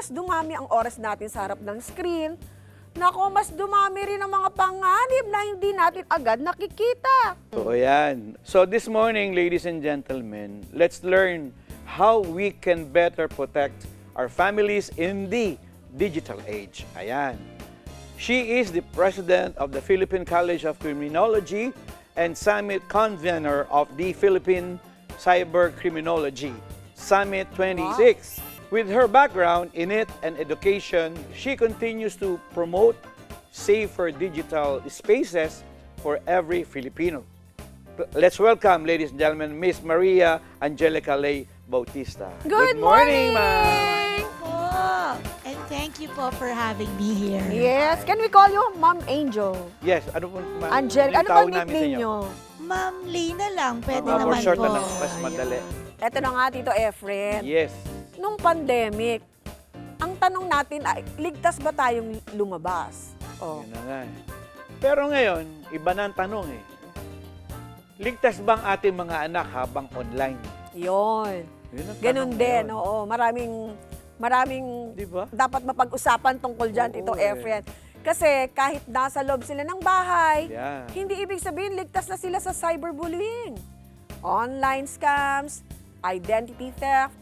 mas dumami ang oras natin sa harap ng screen, nako, mas dumami rin ang mga panganib na hindi natin agad nakikita. So, ayan. So, this morning, ladies and gentlemen, let's learn how we can better protect our families in the digital age. Ayan. She is the president of the Philippine College of Criminology and summit convener of the Philippine Cyber Criminology Summit 26. With her background in it and education, she continues to promote safer digital spaces for every Filipino. Let's welcome, ladies and gentlemen, Miss Maria Angelica Ley Bautista. Good morning, ma'am. Po. And thank you po for having me here. Yes, can we call you Ma'am Angel? Yes, ano po, ma'am? Angel, ano Tawag ba namin sa inyo? nickname nyo? Ma'am Lina lang, pwede Mga naman more short po. na lang, mas madali. Eto na nga, Tito Efren. Yes. Nung pandemic, ang tanong natin ay, ligtas ba tayong lumabas? Oh. Yun na nga. Pero ngayon, iba na ang tanong eh. Ligtas ba ang ating mga anak habang online? Yun. Yun ang Ganun tanong din, ngayon. oo. Maraming Di ba? dapat mapag-usapan tungkol dyan, Oo, Tito eh. Efren. Kasi kahit nasa loob sila ng bahay, Yeah. hindi ibig sabihin ligtas na sila sa cyberbullying. Online scams, identity theft,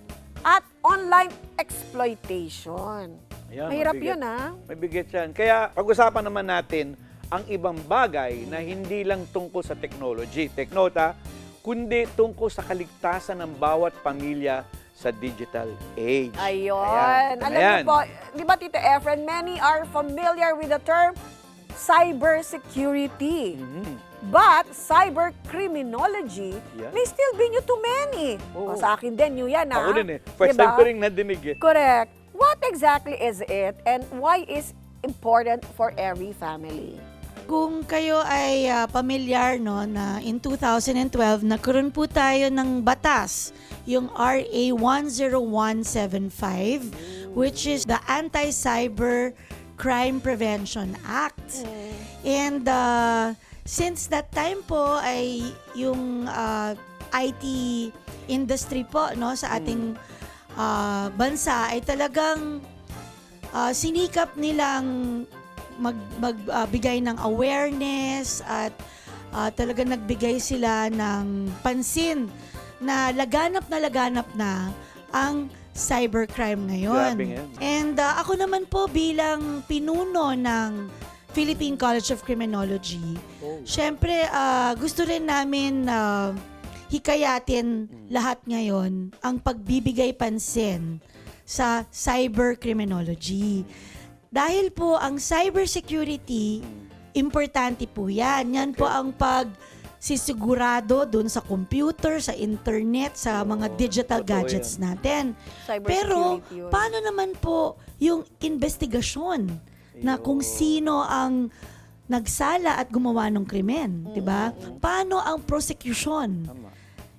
at online exploitation. Ayan, Mahirap mabigat. yun, ha? Mabigat yan. Kaya pag-usapan naman natin ang ibang bagay na hindi lang tungkol sa technology, take note ha, kundi tungkol sa kaligtasan ng bawat pamilya sa digital age. Ayun. Ayan. Alam niyo po, di ba, Tito Efren, many are familiar with the term cybersecurity. Mhm. But cybercriminology Yeah. may still be new to many. Oo. O, sa akin din, new yan, ha? Ako din eh. First Diba? time ko rin nadinig eh. Correct. What exactly is it and why is important for every family? Kung kayo ay pamilyar no, na in 2012, nagkaroon po tayo ng batas, yung RA 10175, which is the Anti-Cyber Crime Prevention Act. And since that time po ay yung IT industry po no sa ating bansa ay talagang sinikap nilang magbigay ng awareness at talagang nagbigay sila ng pansin na laganap na ang cybercrime ngayon. Grabe ngayon. And ako naman po bilang pinuno ng Philippine College of Criminology, syempre gusto rin namin hikayatin lahat ngayon ang pagbibigay pansin sa cybercriminology. Dahil po ang cybersecurity, importante po yan. Yan po ang pagsisigurado dun sa computer, sa internet, sa mga digital totoo gadgets natin. Pero Cybersecurity yun. paano naman po yung investigasyon na kung sino ang nagsala at gumawa ng krimen, 'di ba? Paano ang prosecution? Tama.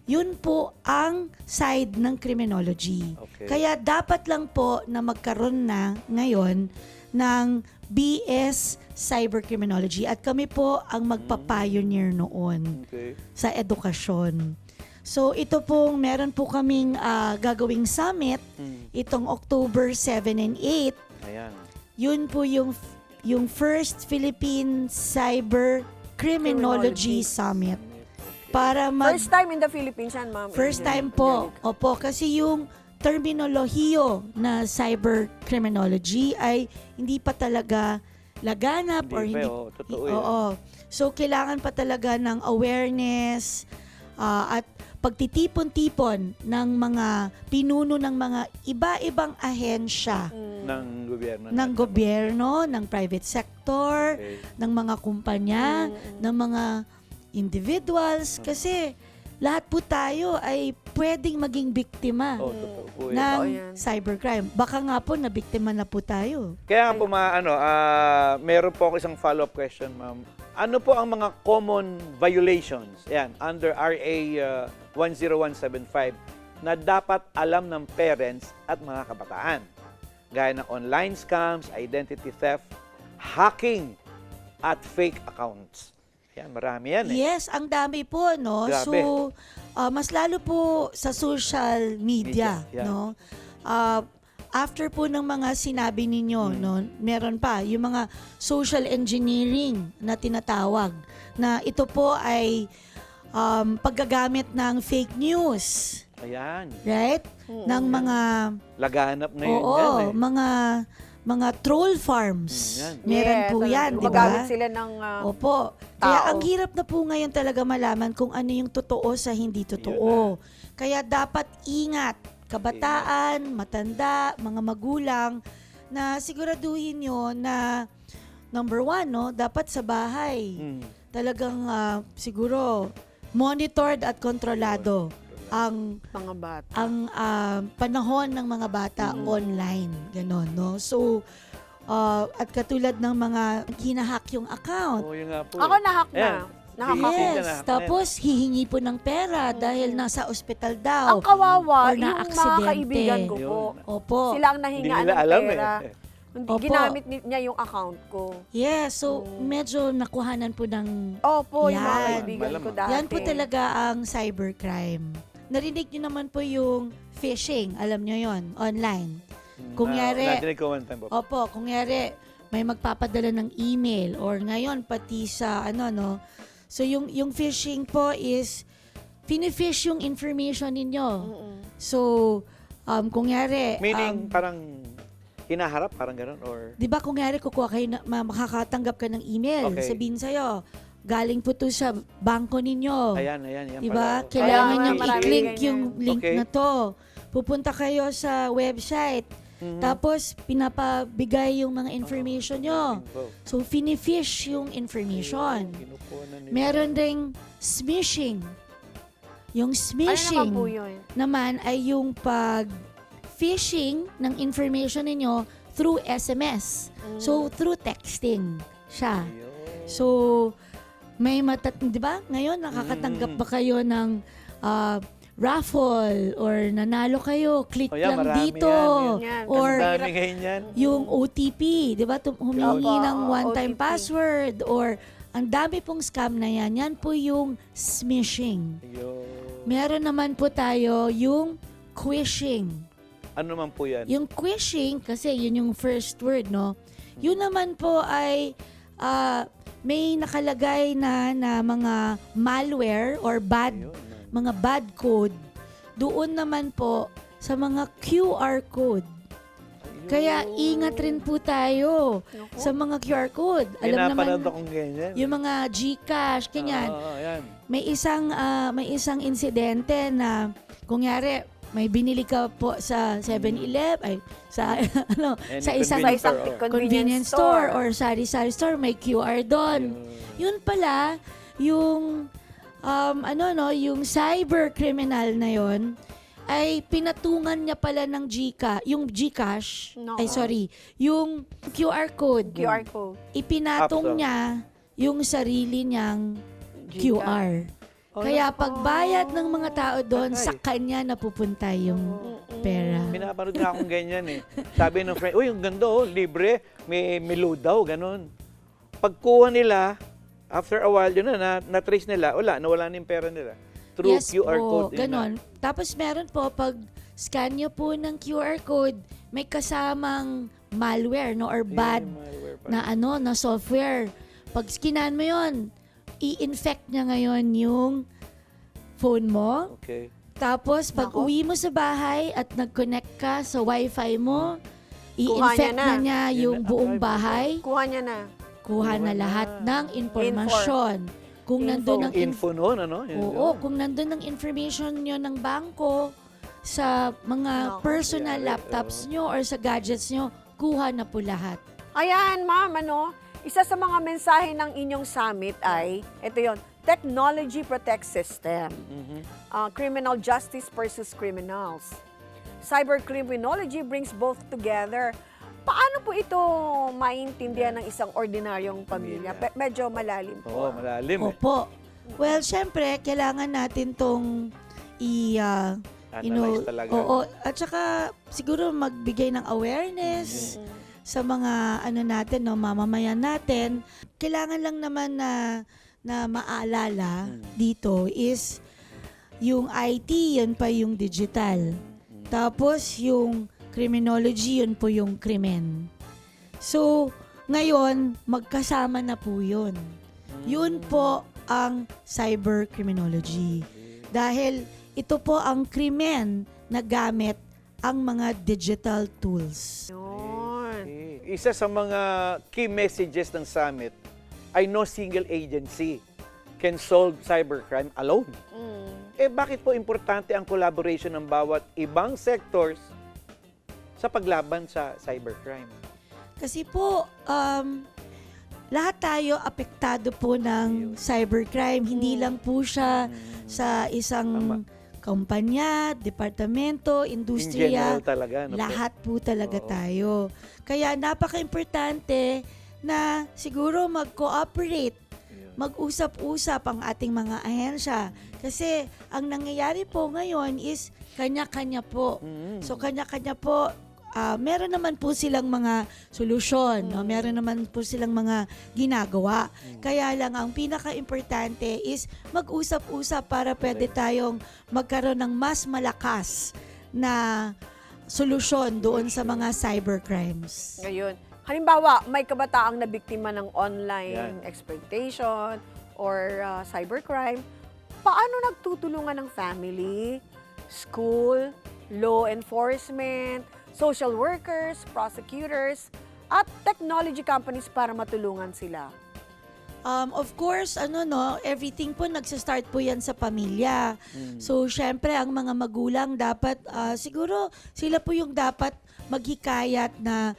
Yun po ang side ng criminology. Okay. Kaya dapat lang po na magkaroon na ngayon ng BS Cybercriminology at kami po ang magpa-pioneer noon Okay. sa edukasyon. So ito pong meron po kaming gagawing summit itong October 7 and 8. Ayan. Yun po yung first Philippine Cyber Criminology Summit. Para First time in the Philippines yan, Ma'am. First Angel. time po. Opo, kasi yung terminolohiyo na cyber criminology ay hindi pa talaga laganap Hindi or pa, hindi. oo, totoo yan. Oo. So kailangan pa talaga ng awareness at pagtitipon-tipon ng mga pinuno ng mga iba-ibang ahensya Ng gobyerno. ng natin. gobyerno, ng private sector, Okay. ng mga kumpanya, ng mga individuals kasi lahat po tayo ay pwedeng maging biktima Oh, totoo po yan. ng Totoo yan. cybercrime. Baka nga po nabiktima na po tayo. Kaya nga po meron po ako isang follow-up question, ma'am. Ano po ang mga common violations under RA 10175 na dapat alam ng parents at mga kabataan? Gaya ng online scams, identity theft, hacking, at fake accounts. Yan, marami yan eh. Yes, ang dami po, no? Grabe. So, mas lalo po sa social media, Media, yeah. no? after po ng mga sinabi ninyo, no, meron pa yung mga social engineering na tinatawag, na ito po ay paggagamit ng fake news, Ayan. right? Ng mga Laganap ngayon oo, yan eh. mga troll farms. Yan. Meron po Yes, yan, di gumagamit ba? sila ng Opo. Kaya tao. ang hirap na po ngayon talaga malaman kung ano yung totoo sa hindi totoo. Kaya dapat ingat, kabataan, matanda, mga magulang, na siguraduhin nyo na number one, no, dapat sa bahay. Talagang siguro monitored at kontrolado ang mga bata. panahon ng mga bata online, ganon, no? So at katulad ng mga hinahack yung account. Oo, yun nga po. Ako nahack na. Ayan. Nahack Yes. ako. Yes, na. tapos hihingi po ng pera dahil nasa ospital daw. Ang kawawa, Or yung mga na-aksidente. kaibigan ko po. Yun. Opo. Sila ang Hindi nahingaan nila ng alam pera. eh. Hindi, Opo. ginamit niya yung account ko. Yes, so medyo nakuhanan po ng Opo, yung mga Yan. kaibigan ko Malamang. dati. yan po talaga ang cybercrime. Narinig niyo naman po yung phishing, alam niyo yon, online. Kung yari, Narinig ko one time po. opo, kung yari, may magpapadala ng email or ngayon pati sa ano, no. So yung phishing po is fini-fish yung information ninyo. So kung yari, Meaning, parang hinaharap, parang gano'n, or... di ba kung yari kukuha kayo na makakatanggap ka ng email, Okay. sabihin sa'yo, galing po to sa bangko ninyo. Ayan. Yan Di pala. ba? Kailangan Kaya niyong marami i-click ganyan. yung link Okay. na to. Pupunta kayo sa website. Tapos, pinapabigay yung mga information nyo. So, fini-fish yung information. Meron ding smishing. Yung Ano smishing naman po yun? naman ay yung pag-phishing ng information ninyo through SMS. So, through texting siya. So, may di ba? Ngayon, nakakatanggap ba kayo ng raffle or nanalo kayo, click Oh, yan, lang marami dito. yan. Or Ang dami ngayon yan. yung OTP, di ba? Humingi Opo, ng one-time OTP. password or ang dami pong scam na yan. Yan po yung smishing. Ayun. Meron naman po tayo yung quishing. Ano naman po yan? Yung quishing, kasi yun yung first word, no? Yun naman po ay may nakalagay na mga malware or Ayun. mga bad code doon naman po sa mga QR code. Kaya ingat rin po tayo sa mga QR code. Alam naman, Pinapanood akong ganyan. yung mga GCash, ganyan. Ayan. May isang insidente na kunyari may binili ka po sa 7-Eleven ay sa Any sa isang convenience store or sari-sari store, may QR doon. Yun pala yung yung cyber criminal na yon ay pinatungan niya pala ng yung GCash, No. yung QR code. QR code. Ipinatong Apto. niya yung sarili niyang Gcash. QR. Oh, Kaya pagbayad ng mga tao doon, Patay. sa kanya napupunta yung pera. Pinapanood nga akong ganyan eh. Sabi ng friend, uy, ang ganda oh, libre, may load daw, ganun. Pagkuha nila, after a while yun na-trace nila, nawala na yung pera nila. Through Yes QR po, code. yun ganon. Tapos meron po, pag scan nyo po ng QR code, may kasamang malware, no, or Yun, bad malware pa. na software. Pag skinan mo yon, i-infect niya ngayon yung phone mo. Okay. Tapos, pag Nako. uwi mo sa bahay at nag-connect ka sa wifi mo, Kuha i-infect niya na na. niya Yun yung na, buong private. bahay. Kuha niya na. Kuha na Kuha lahat na. ng impormasyon. Kung Info. nandun ang Info noon, ano? Yun, Oo, yun. kung nandun ang information nyo ng bangko sa mga Nako. personal Yari, laptops nyo or sa gadgets nyo, kuha na po lahat. Ayan, ma'am, isa sa mga mensahe ng inyong summit ay, ito yon, Technology Protect System. Criminal Justice versus Criminals. Cybercriminology brings both together. Paano po ito maintindihan ng isang ordinaryong pamilya? Medyo malalim po. Oo, malalim eh. Opo. Well, syempre, kailangan natin tong Analyze talaga. oo, at saka siguro magbigay ng awareness sa mga natin, no, mamamayan natin. Kailangan lang naman na maalala dito is yung IT, yan pa yung digital. Tapos yung criminology, yun po yung krimen. So, ngayon, magkasama na po yun. Yun po ang cybercriminology. Dahil ito po ang krimen na gamit ang mga digital tools. Yun. Isa sa mga key messages ng summit ay no single agency can solve cybercrime alone. Bakit po importante ang collaboration ng bawat ibang sectors sa paglaban sa cybercrime? Kasi po, lahat tayo apektado po ng cybercrime. Hindi lang po siya sa isang kumpanya, departamento, In industriya. general talaga. No po? Lahat po talaga Oo. tayo. Kaya napaka-importante na siguro mag-cooperate, mag-usap-usap ang ating mga ahensya. Kasi ang nangyayari po ngayon is kanya-kanya po. So kanya-kanya po, meron naman po silang mga solusyon, no? Meron naman po silang mga ginagawa. Kaya lang ang pinaka-importante is mag-usap-usap para pwede tayong magkaroon ng mas malakas na solusyon doon sa mga cybercrimes. Ngayon, halimbawa, may kabataang na biktima ng online Yan. exploitation or cybercrime, paano nagtutulungan ng family, school, law enforcement, social workers, prosecutors, at technology companies para matulungan sila? Of course, everything po nagsastart po yan sa pamilya. So, syempre, ang mga magulang dapat, siguro, sila po yung dapat maghikayat na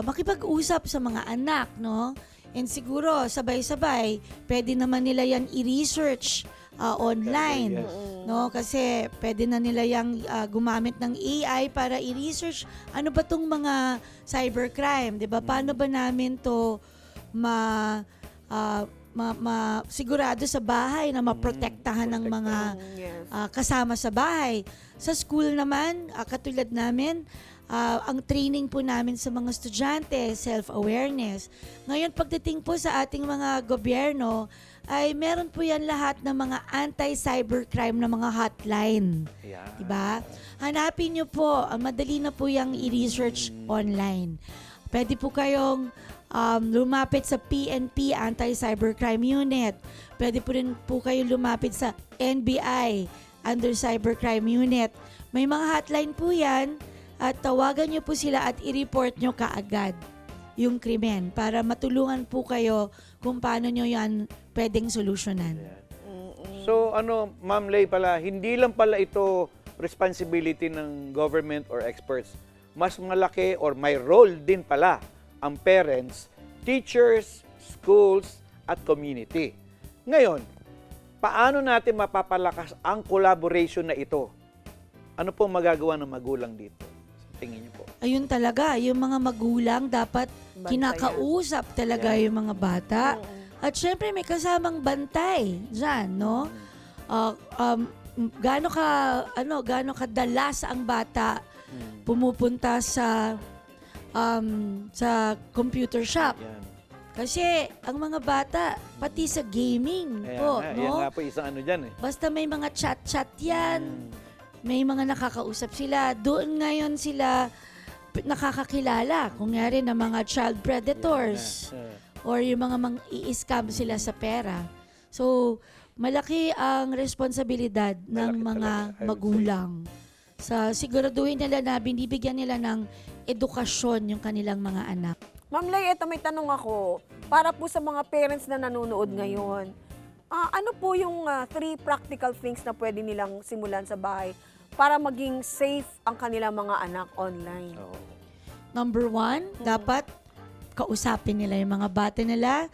makipag-usap sa mga anak, no? And siguro, sabay-sabay, pwede naman nila yan i-research online, Yes. no? Kasi pwede na nila yang gumamit ng AI para i-research ano ba tong mga cybercrime, 'di ba? Paano ba namin to sigurado sa bahay na maprotektahan ng mga Yes. kasama sa bahay. Sa school naman, katulad namin, ang training po namin sa mga estudyante, self-awareness. Ngayon, pagdating po sa ating mga gobyerno, ay meron po yan lahat ng mga anti-cybercrime na mga hotline. Yeah. Diba? Hanapin nyo po, madali na po yung i-research online. Pwede po kayong lumapit sa PNP, Anti-Cybercrime Unit. Pwede po rin po kayo lumapit sa NBI, Under Cybercrime Unit. May mga hotline po yan at tawagan nyo po sila at i-report nyo kaagad yung krimen para matulungan po kayo kung paano nyo yan pwedeng solusyonan. So Ma'am Lay pala, hindi lang pala ito responsibility ng government or experts. Mas malaki or may role din pala ang parents, teachers, schools, at community. Ngayon, paano natin mapapalakas ang collaboration na ito? Ano po magagawa ng magulang dito? Sa tingin niyo po? Ayun talaga, yung mga magulang dapat Bantayan. kinakausap talaga yung mga bata. At syempre may kasamang bantay dyan, no? Gaano kadalas ang bata pumupunta sa computer shop. Yan. Kasi ang mga bata, pati sa gaming Kaya po, nga, no? yan nga po isang ano dyan eh. Basta may mga chat-chat yan. May mga nakakausap sila. Doon ngayon sila nakakakilala. Kung nga rin ng mga child predators. Or yung mga i-scam sila sa pera. So, malaki ang responsibilidad ng Malaki mga talaga, I would magulang. Sa siguraduhin nila na binibigyan nila ng edukasyon yung kanilang mga anak. Ma'am Lay, eto may tanong ako. Para po sa mga parents na nanonood ngayon, ano po yung 3 practical things na pwede nilang simulan sa bahay para maging safe ang kanilang mga anak online? Oo. Number 1, dapat kausapin nila yung mga bata nila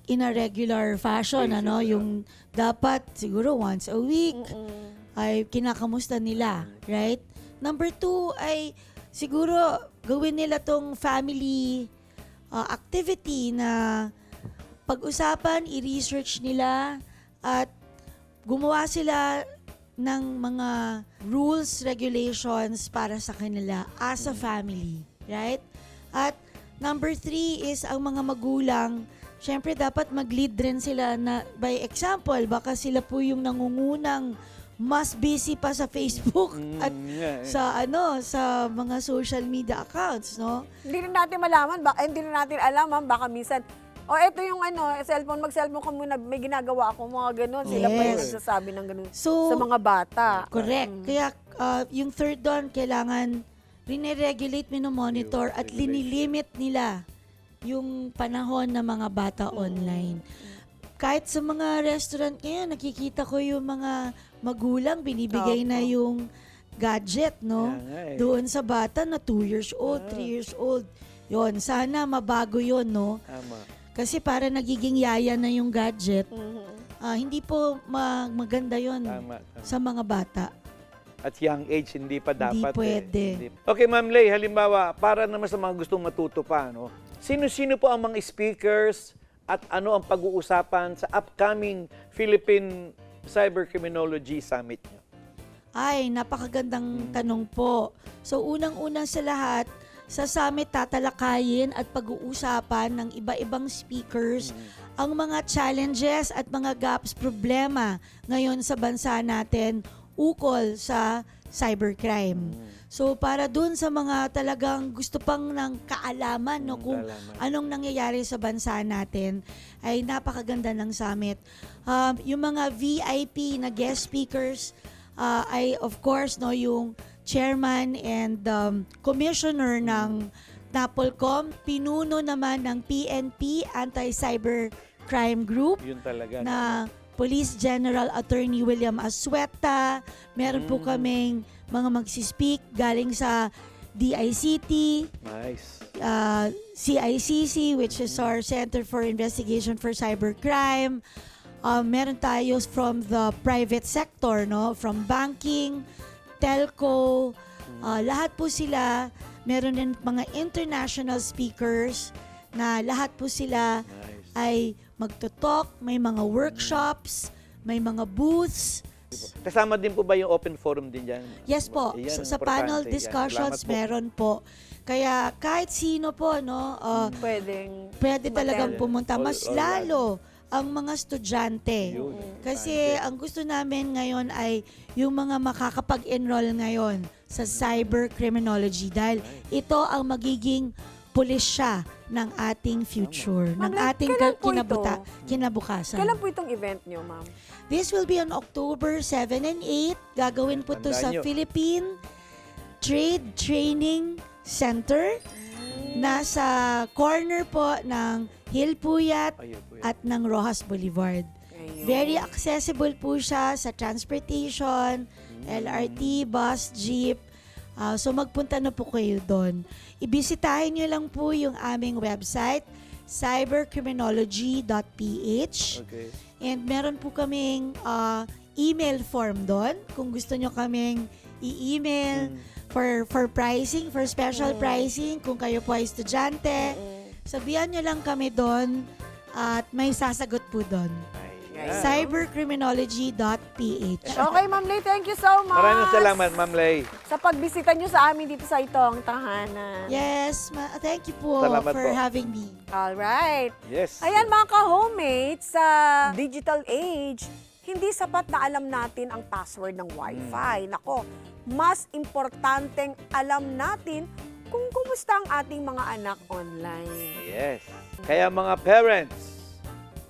in a regular fashion. Basis, Yung dapat siguro once a week ay kinakamusta nila. Right? Number 2 ay siguro gawin nila tong family activity na pag-usapan, i-research nila at gumawa sila ng mga rules, regulations para sa kanila as a family. Right? At number 3 is ang mga magulang, syempre dapat mag-lead rin sila na by example, baka sila po yung nangungunang mas busy pa sa Facebook at Yeah, sa mga social media accounts, no? Hindi rin natin malaman, hindi rin natin alam, ma'am, baka minsan, eto yung cellphone, mag-cellphone ka muna, may ginagawa ako, mga ganun. Sila pa yung Yes. nagsasabi ng ganun So, sa mga bata. correct. Kaya yung third doon, kailangan rine-regulate, minomonitor at linilimit nila yung panahon ng mga bata online. Kahit sa mga restaurant ngayon, nakikita ko yung mga magulang, binibigay na yung gadget, no? Yeah, nga eh. Doon sa bata na 2 years old, 3 years old. Yon, sana mabago yon, no? Tama. Kasi para nagiging yaya na yung gadget, hindi po maganda yon Tama. sa mga bata. At young age, hindi pa dapat. pwede. Okay, Ma'am Lay, halimbawa, para naman sa mga gustong matuto pa, no? Sino-sino po ang mga speakers at ano ang pag-uusapan sa upcoming Philippine Cybercriminology Summit nyo? Ay, napakagandang tanong po. So, unang-unang sa lahat, sa summit tatalakayin at pag-uusapan ng iba-ibang speakers ang mga challenges at mga gaps, problema ngayon sa bansa natin ukol sa cybercrime. So, para dun sa mga talagang gusto pang ng kaalaman, no, kung kaalaman. anong nangyayari sa bansa natin, ay napakaganda ng summit. Yung mga VIP na guest speakers ay of course, no, yung chairman and commissioner ng NAPOLCOM, pinuno naman ng PNP, Anti-Cybercrime Group, Yun talaga. na Police General Attorney William Asueta. Meron po kaming mga magsispeak galing sa DICT, Nice. CICC, which is our Center for Investigation for Cybercrime. Meron tayo from the private sector, no? From banking, telco, lahat po sila. Meron din mga international speakers na lahat po sila Nice. ay magto-talk, may mga workshops, may mga booths. Kasama din po ba yung open forum din dyan? Yes po, Yan, sa importante. panel Yan. discussions Salamat po. meron po. Kaya kahit sino po, no, pwede talagang pumunta. Mas All right. lalo ang mga estudyante. Yun. Kasi ang gusto namin ngayon ay yung mga makakapag-enroll ngayon sa cybercriminology dahil ito ang magiging pulisya ng ating future, ng Ma'am, ating kailan po kinabukasan. Kailan po itong event nyo, ma'am? This will be on October 7 and 8. Gagawin po to sa Tandaan nyo. Philippine Trade Training Center. Nasa corner po ng Hilpuyat Ayun po yun. at ng Rojas Boulevard. Ayun. Very accessible po siya sa transportation, LRT, bus, jeep. So magpunta na po kayo doon. Ibisitahin nyo lang po yung aming website, cybercriminology.ph. Okay. And meron po kaming email form doon kung gusto nyo kaming i-email for pricing, for special pricing kung kayo po ay estudyante. Sabihan nyo lang kami doon at may sasagot po doon. Ayan. cybercriminology.ph. Okay, Ma'am Lay, thank you so much. Maraming salamat, Ma'am Lay. Sa pagbisita nyo sa amin dito sa itong tahanan. Yes, thank you po Salamat for po. having me. Alright. Yes. Ayan mga ka-homates, sa digital age, hindi sapat na alam natin ang password ng Wi-Fi. Nako, mas importanteng alam natin kung kumusta ang ating mga anak online. Yes. Kaya mga parents,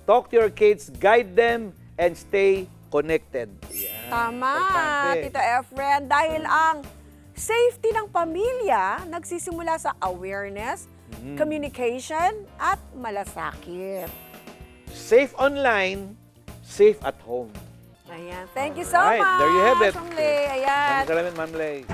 talk to your kids, guide them, and stay connected. Yan. Tama, Importante. Tito Efren, dahil ang safety ng pamilya nagsisimula sa awareness, communication, at malasakit. Safe online, safe at home. Ayan. Thank you so Alright, much. there you have it. Ma'am Lay. Ayan. Maraming salamat, Ma'am Lay.